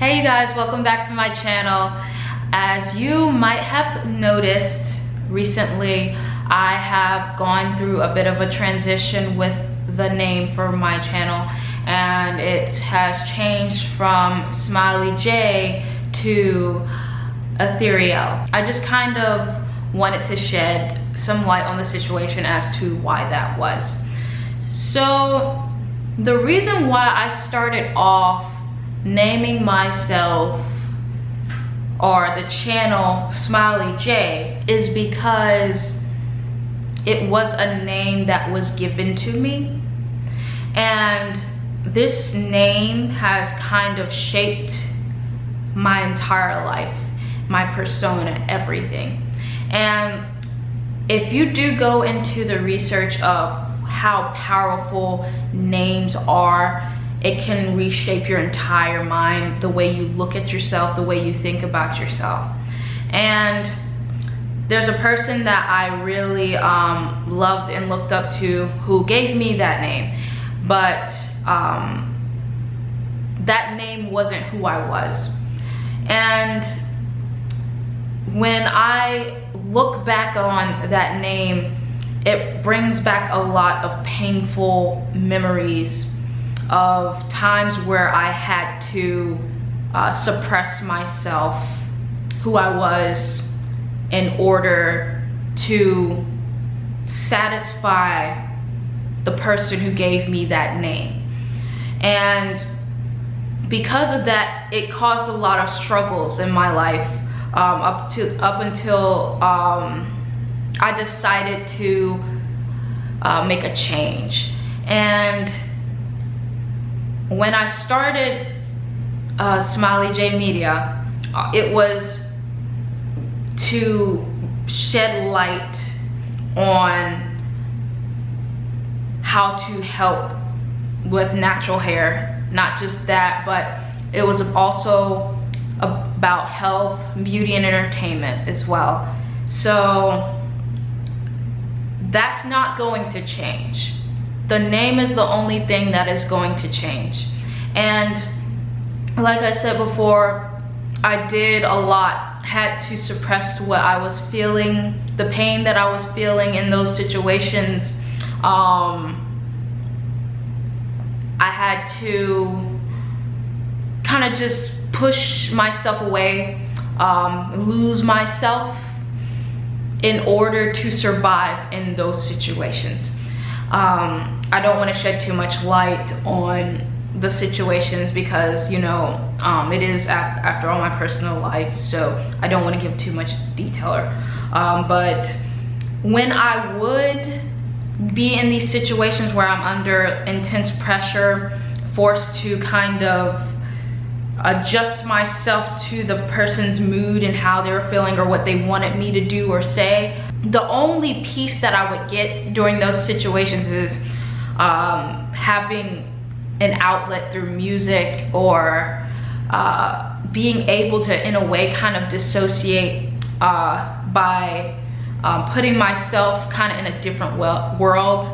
Hey you guys, welcome back to my channel. As you might have noticed recently, I have gone through a bit of a transition with the name for my channel, and it has changed from Smiley J to Ethereal. I just kind of wanted to shed some light on the situation as to why that was. So the reason why I started off naming myself or the channel Smiley J is because it was a name that was given to me, and this name has kind of shaped my entire life, my persona, everything. And if you do go into the research of how powerful names are, it can reshape your entire mind, the way you look at yourself, the way you think about yourself. And there's a person that I really loved and looked up to who gave me that name, but that name wasn't who I was. And when I look back on that name, it brings back a lot of painful memories of times where I had to suppress myself, who I was, in order to satisfy the person who gave me that name. And because of that, it caused a lot of struggles in my life up until I decided to make a change. And when I started Smiley J Media, it was to shed light on how to help with natural hair. Not just that, but it was also about health, beauty, and entertainment as well. So that's not going to change. The name is the only thing that is going to change. And like I said before, I did a lot, had to suppress what I was feeling, the pain that I was feeling in those situations. I had to kind of just push myself away, lose myself in order to survive in those situations. I don't want to shed too much light on the situations because, you know, it is after all my personal life, so I don't want to give too much detail. But when I would be in these situations where I'm under intense pressure, forced to kind of adjust myself to the person's mood and how they were feeling or what they wanted me to do or say, the only peace that I would get during those situations is having an outlet through music, or being able to, in a way, kind of dissociate by putting myself kind of in a different world.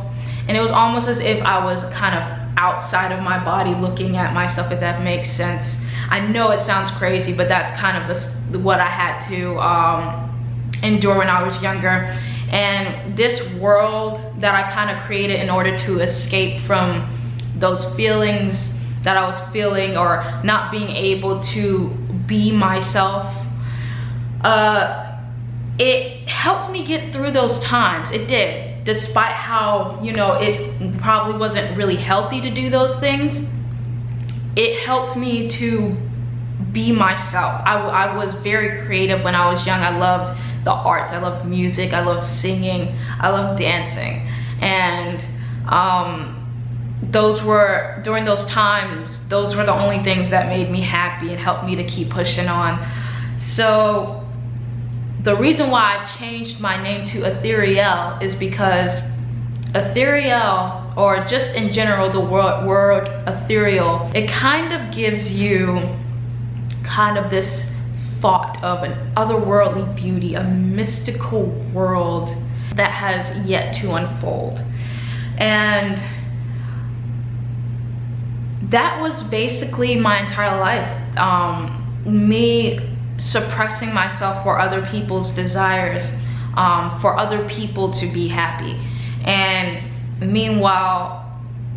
And it was almost as if I was kind of outside of my body looking at myself, if that makes sense. I know it sounds crazy, but that's kind of what I had to endure when I was younger. And this world that I kind of created in order to escape from those feelings that I was feeling, or not being able to be myself, it helped me get through those times. It did, despite how, you know, it probably wasn't really healthy to do those things. It helped me to be myself. I was very creative when I was young. I loved the arts, I loved music, I loved singing, I loved dancing. And during those times, those were the only things that made me happy and helped me to keep pushing on. So the reason why I changed my name to Ethereal is because ethereal, or just in general the word ethereal, it kind of gives you kind of this thought of an otherworldly beauty, a mystical world that has yet to unfold. And that was basically my entire life. Me suppressing myself for other people's desires, for other people to be happy. And meanwhile,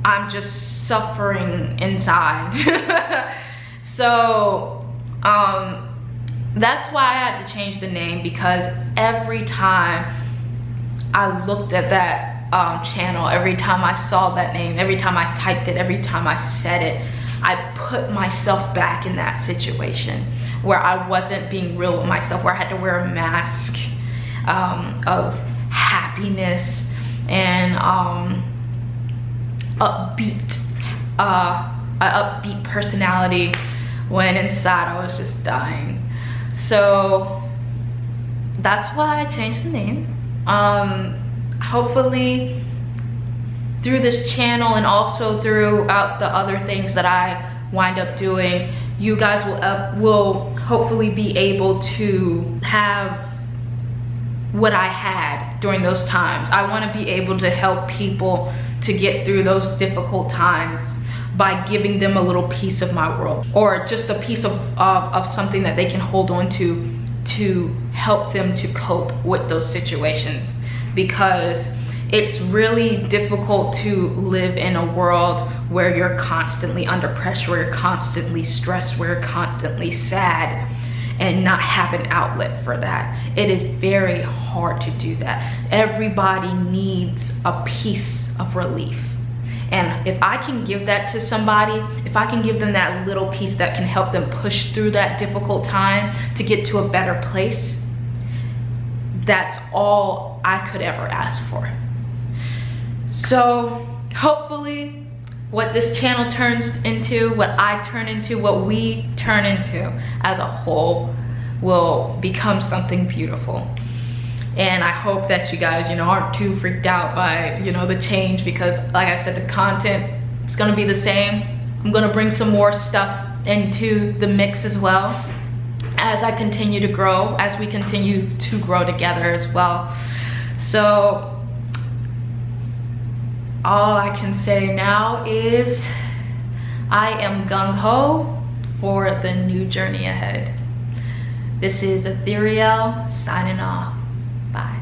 I'm just suffering inside. So that's why I had to change the name, because every time I looked at that channel, every time I saw that name, every time I typed it, every time I said it, I put myself back in that situation where I wasn't being real with myself, where I had to wear a mask of happiness and upbeat personality, when inside I was just dying. So that's why I changed the name. Hopefully through this channel and also throughout the other things that I wind up doing, you guys will hopefully be able to have what I had during those times. I want to be able to help people to get through those difficult times by giving them a little piece of my world, or just a piece of something that they can hold on to help them to cope with those situations. Because it's really difficult to live in a world where you're constantly under pressure, where you're constantly stressed, where you're constantly sad, and not have an outlet for that. It is very hard to do that. Everybody needs a piece of relief. And if I can give that to somebody, if I can give them that little piece that can help them push through that difficult time to get to a better place, that's all I could ever ask for. So hopefully what this channel turns into, what I turn into, what we turn into as a whole will become something beautiful. And I hope that you guys, aren't too freaked out by, the change, because like I said, the content is gonna be the same. I'm gonna bring some more stuff into the mix as well, as I continue to grow, as we continue to grow together as well. So all I can say now is I am gung-ho for the new journey ahead. This is Ethereal signing off. Bye.